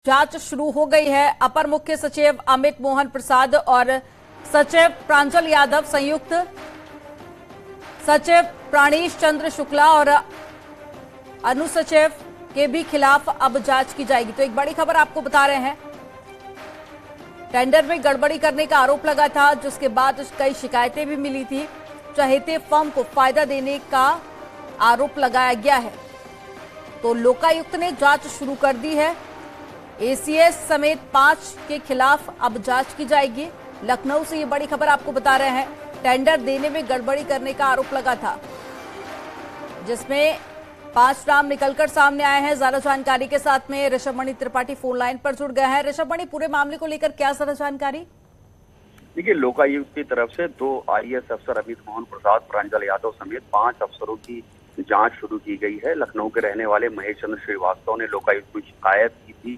जांच शुरू हो गई है। अपर मुख्य सचिव अमित मोहन प्रसाद और सचिव प्रांजल यादव, संयुक्त सचिव प्राणेश चंद्र शुक्ला और अनुसचिव के भी खिलाफ अब जांच की जाएगी। तो एक बड़ी खबर आपको बता रहे हैं, टेंडर में गड़बड़ी करने का आरोप लगा था, जिसके बाद कई शिकायतें भी मिली थी। चहेते फर्म को फायदा देने का आरोप लगाया गया है। तो लोकायुक्त ने जांच शुरू कर दी है। एसीएस समेत 5 के खिलाफ अब जांच की जाएगी। लखनऊ से ये बड़ी खबर आपको बता रहे हैं, टेंडर देने में गड़बड़ी करने का आरोप लगा था, जिसमें 5 नाम निकलकर सामने आए हैं। ज्यादा जानकारी के साथ में ऋषभमणि त्रिपाठी फोन लाइन पर जुड़ गए हैं। ऋषभमणि, पूरे मामले को लेकर क्या ज्यादा जानकारी? देखिए, लोकायुक्त की तरफ से 2 आईएएस अफसर अमित मोहन प्रसाद, प्रांजल यादव समेत 5 अफसरों की जांच शुरू की गई है। लखनऊ के रहने वाले महेश चंद्र श्रीवास्तव ने लोकायुक्त को शिकायत की थी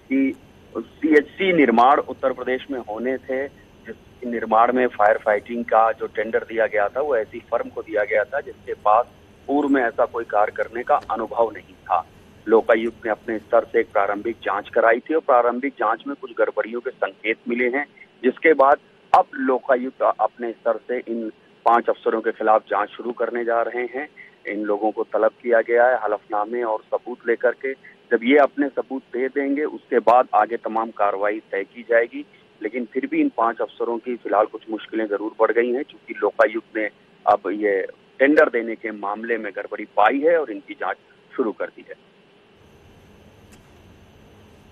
कि सीएचसी निर्माण उत्तर प्रदेश में होने थे, जिस निर्माण में फायर फाइटिंग का जो टेंडर दिया गया था वो ऐसी फर्म को दिया गया था जिसके पास पूर्व में ऐसा कोई कार्य करने का अनुभव नहीं था। लोकायुक्त ने अपने स्तर से एक प्रारंभिक जांच कराई थी और प्रारंभिक जांच में कुछ गड़बड़ियों के संकेत मिले हैं, जिसके बाद अब लोकायुक्त अपने स्तर से इन 5 अफसरों के खिलाफ जांच शुरू करने जा रहे हैं। इन लोगों को तलब किया गया है हलफनामे और सबूत लेकर के। जब ये अपने सबूत दे देंगे उसके बाद आगे तमाम कार्रवाई तय की जाएगी। लेकिन फिर भी इन 5 अफसरों की फिलहाल कुछ मुश्किलें जरूर बढ़ गई हैं, क्योंकि लोकायुक्त ने अब ये टेंडर देने के मामले में गड़बड़ी पाई है और इनकी जांच शुरू कर दी है।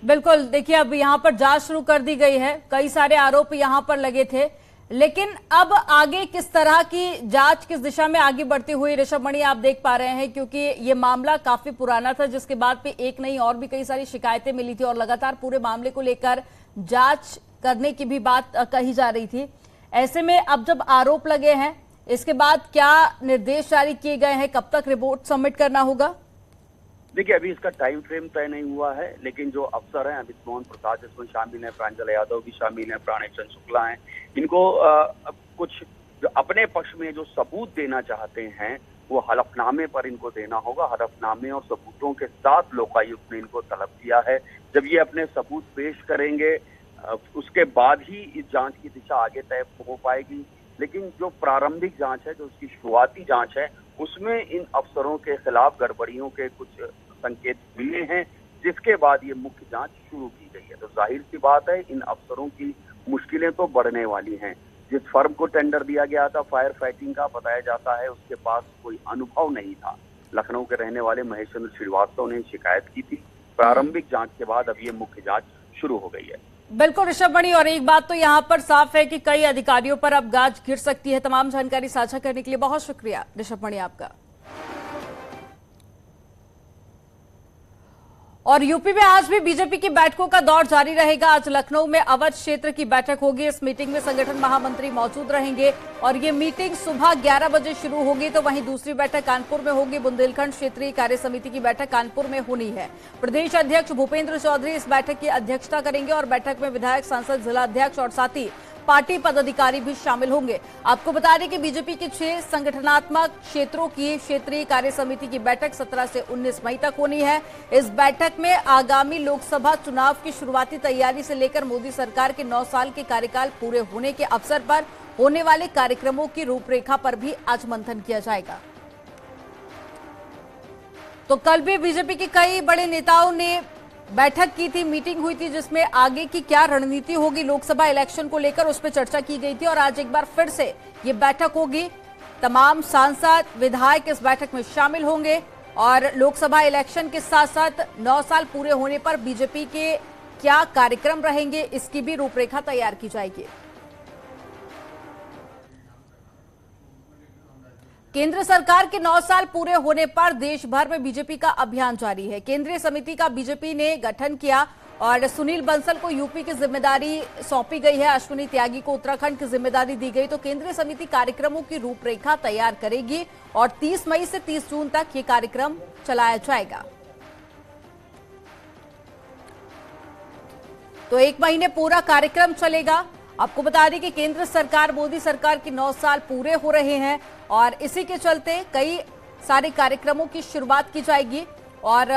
बिल्कुल, देखिए अब यहां पर जांच शुरू कर दी गई है। कई सारे आरोप यहां पर लगे थे, लेकिन अब आगे किस तरह की जांच किस दिशा में आगे बढ़ती हुई ऋषभमणि आप देख पा रहे हैं, क्योंकि ये मामला काफी पुराना था, जिसके बाद पे एक नहीं और भी कई सारी शिकायतें मिली थी और लगातार पूरे मामले को लेकर जांच करने की भी बात कही जा रही थी। ऐसे में अब जब आरोप लगे हैं, इसके बाद क्या निर्देश जारी किए गए हैं, कब तक रिपोर्ट सबमिट करना होगा? देखिए, अभी इसका टाइम फ्रेम तय नहीं हुआ है, लेकिन जो अफसर हैं अमित मोहन प्रसाद इसमें शामिल है, प्रांजल यादव भी शामिल है, प्राणेश चंद्र शुक्ला हैं, इनको कुछ जो अपने पक्ष में जो सबूत देना चाहते हैं वो हलफनामे पर इनको देना होगा। हलफनामे और सबूतों के साथ लोकायुक्त ने इनको तलब किया है। जब ये अपने सबूत पेश करेंगे उसके बाद ही इस जांच की दिशा आगे तय हो पाएगी। लेकिन जो प्रारंभिक जांच है, जो उसकी शुरुआती जांच है, उसमें इन अफसरों के खिलाफ गड़बड़ियों के कुछ संकेत मिले हैं, जिसके बाद ये मुख्य जांच शुरू की गई है। तो जाहिर सी बात है, इन अफसरों की मुश्किलें तो बढ़ने वाली हैं। जिस फर्म को टेंडर दिया गया था फायर फाइटिंग का, बताया जाता है उसके पास कोई अनुभव नहीं था। लखनऊ के रहने वाले महेश चंद्र श्रीवास्तव ने शिकायत की थी। प्रारंभिक जांच के बाद अब ये मुख्य जांच शुरू हो गई है। बिल्कुल ऋषभमणि, और एक बात तो यहाँ पर साफ है कि कई अधिकारियों पर अब गाज गिर सकती है। तमाम जानकारी साझा करने के लिए बहुत शुक्रिया ऋषभमणि आपका। और यूपी में आज भी बीजेपी की बैठकों का दौर जारी रहेगा। आज लखनऊ में अवध क्षेत्र की बैठक होगी। इस मीटिंग में संगठन महामंत्री मौजूद रहेंगे और ये मीटिंग सुबह 11 बजे शुरू होगी। तो वहीं दूसरी बैठक कानपुर में होगी। बुंदेलखंड क्षेत्रीय कार्य समिति की बैठक कानपुर में होनी है। प्रदेश अध्यक्ष भूपेंद्र चौधरी इस बैठक की अध्यक्षता करेंगे और बैठक में विधायक, सांसद, जिला अध्यक्ष और साथ ही पार्टी पदाधिकारी भी शामिल होंगे। आपको बता दें कि बीजेपी के 6 संगठनात्मक क्षेत्रों की क्षेत्रीय कार्य समिति की बैठक 17 से 19 मई तक होनी है। इस बैठक में आगामी लोकसभा चुनाव की शुरुआती तैयारी से लेकर मोदी सरकार के 9 साल के कार्यकाल पूरे होने के अवसर पर होने वाले कार्यक्रमों की रूपरेखा पर भी आज मंथन किया जाएगा। तो कल भी बीजेपी के कई बड़े नेताओं ने बैठक की थी, मीटिंग हुई थी, जिसमें आगे की क्या रणनीति होगी लोकसभा इलेक्शन को लेकर उस पर चर्चा की गई थी। और आज एक बार फिर से ये बैठक होगी। तमाम सांसद, विधायक इस बैठक में शामिल होंगे और लोकसभा इलेक्शन के साथ साथ 9 साल पूरे होने पर बीजेपी के क्या कार्यक्रम रहेंगे, इसकी भी रूपरेखा तैयार की जाएगी। केंद्र सरकार के 9 साल पूरे होने पर देश भर में बीजेपी का अभियान जारी है। केंद्रीय समिति का बीजेपी ने गठन किया और सुनील बंसल को यूपी की जिम्मेदारी सौंपी गई है। अश्विनी त्यागी को उत्तराखंड की जिम्मेदारी दी गई। तो केंद्रीय समिति कार्यक्रमों की रूपरेखा तैयार करेगी और 30 मई से 30 जून तक ये कार्यक्रम चलाया जाएगा। तो 1 महीने पूरा कार्यक्रम चलेगा। आपको बता दें कि केंद्र सरकार, मोदी सरकार के 9 साल पूरे हो रहे हैं और इसी के चलते कई सारे कार्यक्रमों की शुरुआत की जाएगी और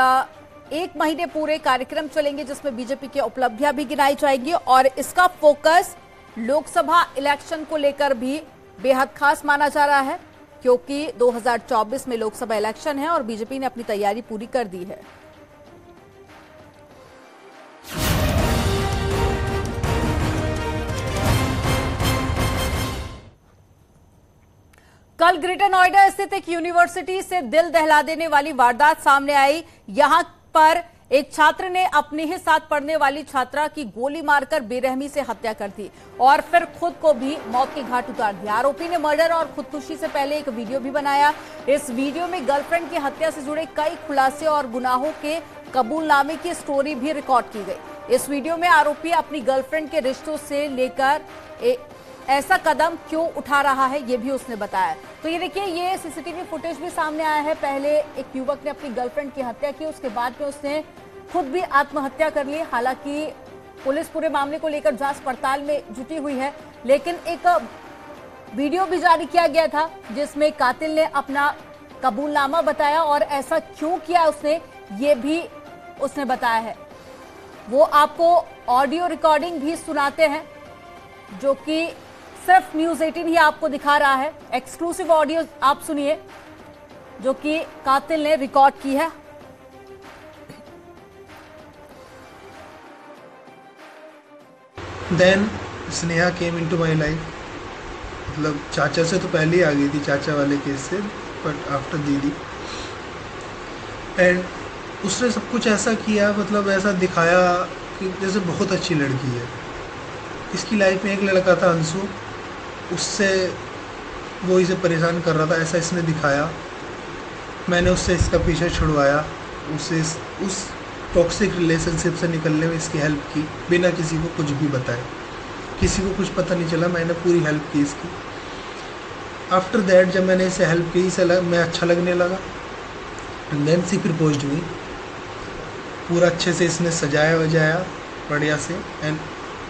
1 महीने पूरे कार्यक्रम चलेंगे जिसमें बीजेपी की उपलब्धियां भी गिनाई जाएंगी और इसका फोकस लोकसभा इलेक्शन को लेकर भी बेहद खास माना जा रहा है, क्योंकि 2024 में लोकसभा इलेक्शन है और बीजेपी ने अपनी तैयारी पूरी कर दी है। कल ग्रेटर नोएडा स्थित एक यूनिवर्सिटी से दिल दहला देने वाली वारदात सामने आई। यहां पर एक छात्र ने अपने ही साथ पढ़ने वाली छात्रा की गोली मारकर बेरहमी से हत्या कर दी और फिर खुद को भी मौत के घाट उतार दिया। आरोपी ने मर्डर और खुदकुशी से पहले एक वीडियो भी बनाया। इस वीडियो में गर्लफ्रेंड की हत्या से जुड़े कई खुलासे और गुनाहों के कबूलनामे की स्टोरी भी रिकॉर्ड की गई। इस वीडियो में आरोपी अपनी गर्लफ्रेंड के रिश्तों से लेकर ऐसा कदम क्यों उठा रहा है ये भी उसने बताया। तो ये देखिए, ये सीसीटीवी फुटेज भी सामने आया है। पहले एक युवक ने अपनी गर्लफ्रेंड की हत्या की, उसके बाद में उसने खुद भी आत्महत्या कर ली। हालांकि पुलिस पूरे मामले को लेकर जांच पड़ताल में जुटी हुई है, लेकिन एक वीडियो भी जारी किया गया था जिसमें कातिल ने अपना कबूलनामा बताया और ऐसा क्यों किया उसने ये भी उसने बताया है। वो आपको ऑडियो रिकॉर्डिंग भी सुनाते हैं जो कि सिर्फ न्यूज़ 18 ही आपको दिखा रहा है। एक्सक्लूसिव ऑडियो आप सुनिए जो कि कातिल ने रिकॉर्ड की है। Then Sneha came into my life. मतलब चाचा से तो पहले ही आ गई थी, चाचा वाले केस से, बट आफ्टर दीदी। एंड उसने सब कुछ ऐसा किया, मतलब ऐसा दिखाया कि जैसे बहुत अच्छी लड़की है। इसकी लाइफ में एक लड़का था अंशु, उससे वो इसे परेशान कर रहा था, ऐसा इसने दिखाया। मैंने उससे इसका पीछे छुड़वाया, उसे उस टॉक्सिक रिलेशनशिप से निकलने में इसकी हेल्प की बिना किसी को कुछ भी बताए। किसी को कुछ पता नहीं चला, मैंने पूरी हेल्प की इसकी। आफ्टर दैट जब मैंने इसे हेल्प की, इसे मैं अच्छा लगने लगा। And then she proposed me. पूरा अच्छे से इसने सजाया वजाया बढ़िया से, and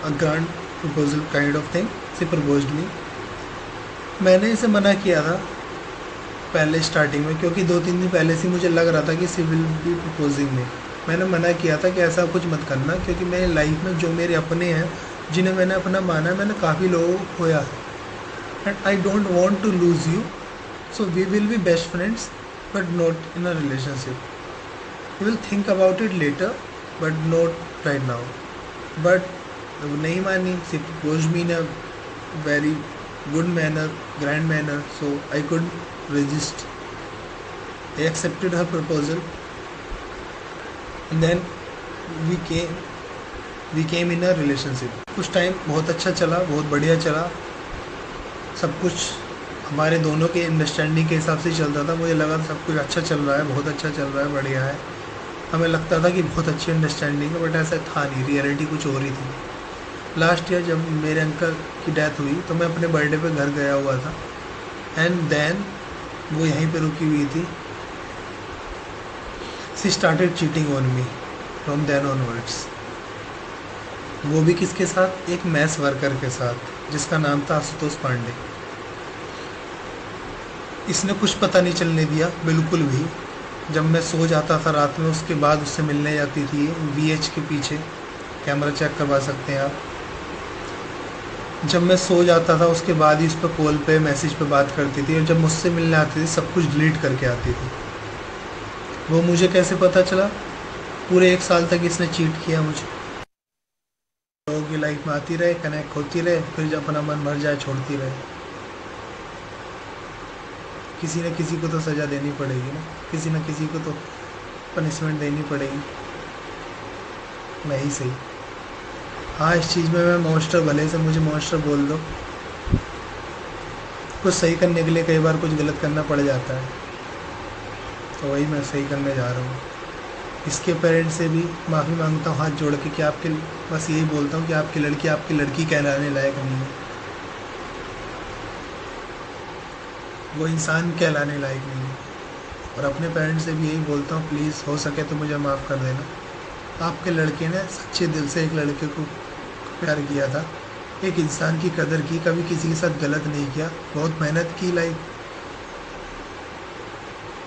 a grand proposal kind of thing. She proposed me. मैंने इसे मना किया था पहले स्टार्टिंग में, क्योंकि 2-3 दिन पहले से मुझे लग रहा था कि सी विल बी प्रपोजिंग में। मैंने मना किया था कि ऐसा कुछ मत करना, क्योंकि मेरी लाइफ में जो मेरे अपने हैं जिन्हें मैंने अपना माना है, मैंने काफ़ी लोगों को खोया है। And I don't want to lose you, so we will be best friends but not in a relationship. We will think about it later but not right now. But नहीं मानी। She proposed me in a very good manner, grand manner, so I could resist. I accepted her proposal and then we came in a relationship. कुछ time बहुत अच्छा चला, बहुत बढ़िया चला, सब कुछ हमारे दोनों के अंडरस्टैंडिंग के हिसाब से चलता था। मुझे लगा सब कुछ अच्छा चल रहा है, बहुत अच्छा चल रहा है, बढ़िया है। हमें लगता था कि बहुत अच्छी अंडरस्टैंडिंग है, बट ऐसा था नहीं, रियलिटी कुछ और ही थी। लास्ट ईयर जब मेरे अंकल की डेथ हुई तो मैं अपने बर्थडे पे घर गया हुआ था, एंड देन वो यहीं पे रुकी हुई थी। She started cheating on me from then onwards. वो भी किसके साथ? एक मैस वर्कर के साथ जिसका नाम था आशुतोष पांडे। इसने कुछ पता नहीं चलने दिया बिल्कुल भी। जब मैं सो जाता था रात में, उसके बाद उससे मिलने जाती थी। VH के पीछे कैमरा चेक करवा सकते हैं आप। जब मैं सो जाता था उसके बाद ही उस पर कॉल पे मैसेज पे बात करती थी, और जब मुझसे मिलने आती थी सब कुछ डिलीट करके आती थी। वो मुझे कैसे पता चला? पूरे 1 साल तक इसने चीट किया मुझे। लोगों की लाइफ में आती रहे, कनेक्ट होती रहे, फिर जब अपना मन भर जाए छोड़ती रहे। किसी न किसी को तो सज़ा देनी पड़ेगी ना, किसी न किसी को तो पनिशमेंट देनी पड़ेगी। मैं ही सही। हाँ, इस चीज़ में मैं मॉन्स्टर, भले से मुझे मॉन्स्टर बोल दो, कुछ सही करने के लिए कई बार कुछ गलत करना पड़ जाता है, तो वही मैं सही करने जा रहा हूँ। इसके पेरेंट्स से भी माफ़ी मांगता हूँ हाथ जोड़ के कि आपके, बस यही बोलता हूँ कि आपकी लड़की कहलाने लायक नहीं है, वो इंसान कहलाने लायक नहीं है। और अपने पेरेंट्स से भी यही बोलता हूँ, प्लीज़ हो सके तो मुझे माफ़ कर देना। आपके लड़के ने सच्चे दिल से एक लड़के को प्यार किया था, एक इंसान की कदर की, कभी किसी के साथ गलत नहीं किया, बहुत मेहनत की लाइफ,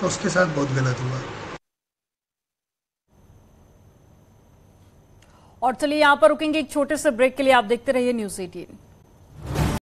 तो उसके साथ बहुत गलत हुआ। और चलिए यहाँ पर रुकेंगे एक छोटे से ब्रेक के लिए। आप देखते रहिए न्यूज़ 18।